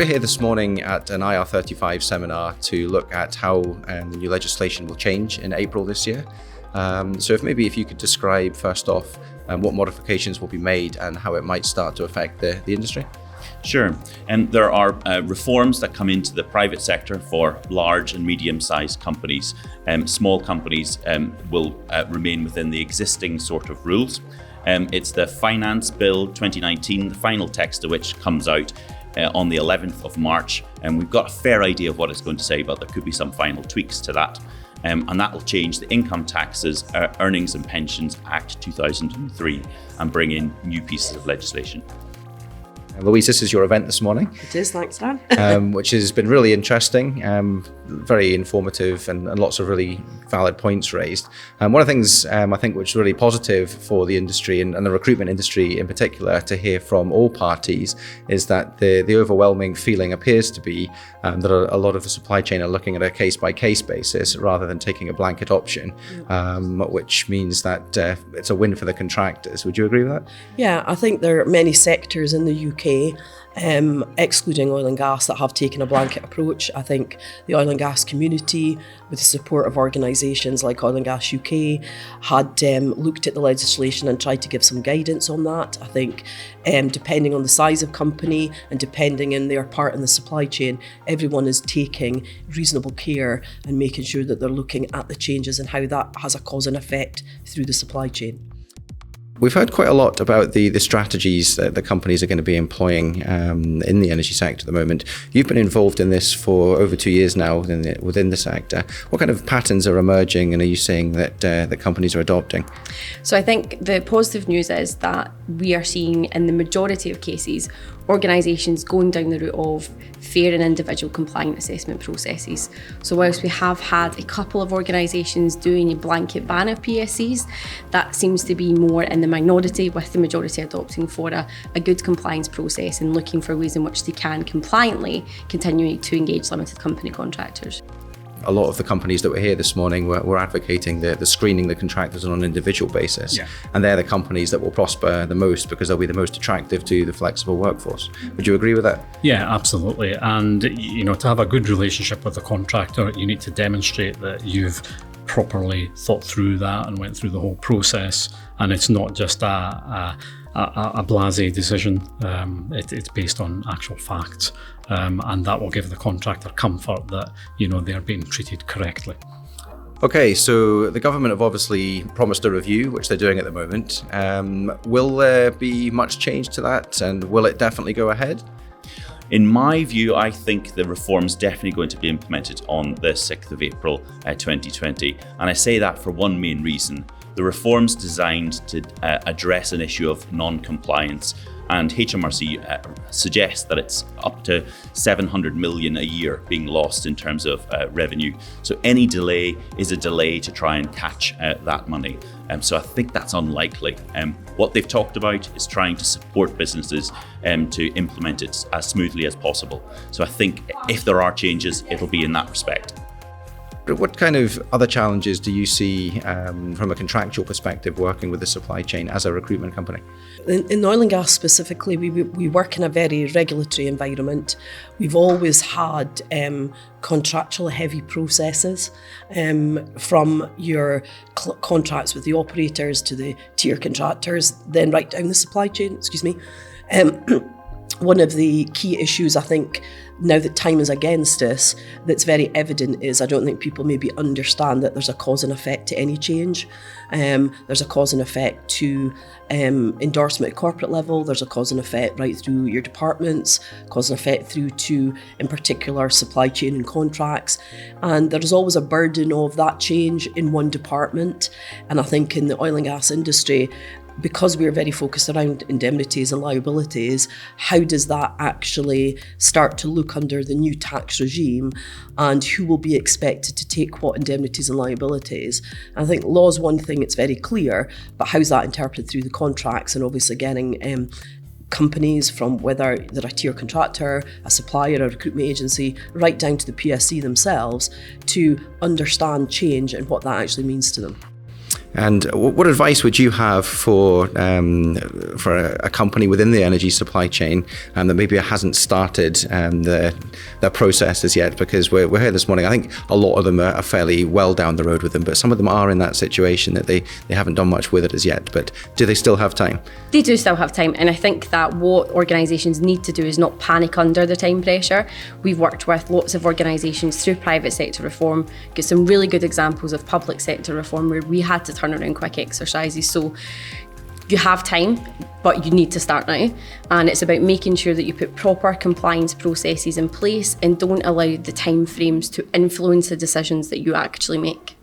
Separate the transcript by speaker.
Speaker 1: We're here this morning at an IR35 seminar to look at how the new legislation will change in April this year. So if you could describe first off what modifications will be made and how it might start to affect the industry.
Speaker 2: Sure, and there are reforms that come into the private sector for large and medium-sized companies. Small companies will remain within the existing sort of rules. It's the Finance Bill 2019, the final text of which comes out on the 11th of March, and we've got a fair idea of what it's going to say, but there could be some final tweaks to that. And that will change the Income Taxes, Earnings and Pensions Act 2003 and bring in new pieces of legislation.
Speaker 1: Louise, this is your event this morning.
Speaker 3: It is, thanks Dan.
Speaker 1: Which has been really interesting, very informative and lots of really valid points raised. One of the things I think which is really positive for the industry and the recruitment industry in particular to hear from all parties is that the overwhelming feeling appears to be that a lot of the supply chain are looking at a case-by-case basis rather than taking a blanket option, which means that it's a win for the contractors. Would you agree with that?
Speaker 3: Yeah, I think there are many sectors in the UK, excluding oil and gas, that have taken a blanket approach. I think the oil and gas community, with the support of organisations like Oil and Gas UK, had looked at the legislation and tried to give some guidance on that. I think depending on the size of company and depending on their part in the supply chain, everyone is taking reasonable care and making sure that they're looking at the changes and how that has a cause and effect through the supply chain.
Speaker 1: We've heard quite a lot about the strategies that the companies are going to be employing in the energy sector at the moment. You've been involved in this for over 2 years now within the sector. What kind of patterns are emerging and are you seeing that the companies are adopting?
Speaker 4: So I think the positive news is that we are seeing in the majority of cases organisations going down the route of fair and individual compliant assessment processes. So whilst we have had a couple of organisations doing a blanket ban of PSCs, that seems to be more in the minority, with the majority adopting for a good compliance process and looking for ways in which they can compliantly continue to engage limited company contractors.
Speaker 1: A lot of the companies that were here this morning were advocating the screening the contractors on an individual basis. Yeah. And they're the companies that will prosper the most because they'll be the most attractive to the flexible workforce. Would you agree with that?
Speaker 5: Yeah, absolutely. And to have a good relationship with the contractor, you need to demonstrate that you've properly thought through that and went through the whole process, and it's not just a blasé decision. It's based on actual facts, and that will give the contractor comfort that they're being treated correctly.
Speaker 1: Okay, so the government have obviously promised a review, which they're doing at the moment. Will there be much change to that, and will it definitely go ahead?
Speaker 2: In my view, I think the reform's definitely going to be implemented on the 6th of April 2020. And I say that for one main reason. The reform's designed to address an issue of non-compliance, and HMRC suggests that it's up to 700 million a year being lost in terms of revenue. So any delay is a delay to try and catch that money. So I think that's unlikely. What they've talked about is trying to support businesses to implement it as smoothly as possible. So I think if there are changes, it'll be in that respect.
Speaker 1: What kind of other challenges do you see from a contractual perspective working with the supply chain as a recruitment company?
Speaker 3: In oil and gas specifically, we work in a very regulatory environment. We've always had contractual heavy processes from your contracts with the operators to the tier contractors, then right down the supply chain, One of the key issues, I think, now that time is against us, that's very evident is I don't think people maybe understand that there's a cause and effect to any change. There's a cause and effect to endorsement at corporate level. There's a cause and effect right through your departments, cause and effect through to, in particular, supply chain and contracts. And there's always a burden of that change in one department. And I think in the oil and gas industry, because we're very focused around indemnities and liabilities, how does that actually start to look under the new tax regime, and who will be expected to take what indemnities and liabilities? I think law is one thing, it's very clear, but how's that interpreted through the contracts, and obviously getting companies from whether they're a tier contractor, a supplier, a recruitment agency, right down to the PSC themselves to understand change and what that actually means to them.
Speaker 1: And what advice would you have for a company within the energy supply chain that maybe hasn't started their processes yet? Because we're here this morning. I think a lot of them are fairly well down the road with them, but some of them are in that situation that they haven't done much with it as yet. But do they still have time?
Speaker 4: They do still have time, and I think that what organisations need to do is not panic under the time pressure. We've worked with lots of organisations through private sector reform, get some really good examples of public sector reform where we had to turn around quick exercises. So you have time, but you need to start now. And it's about making sure that you put proper compliance processes in place and don't allow the time frames to influence the decisions that you actually make.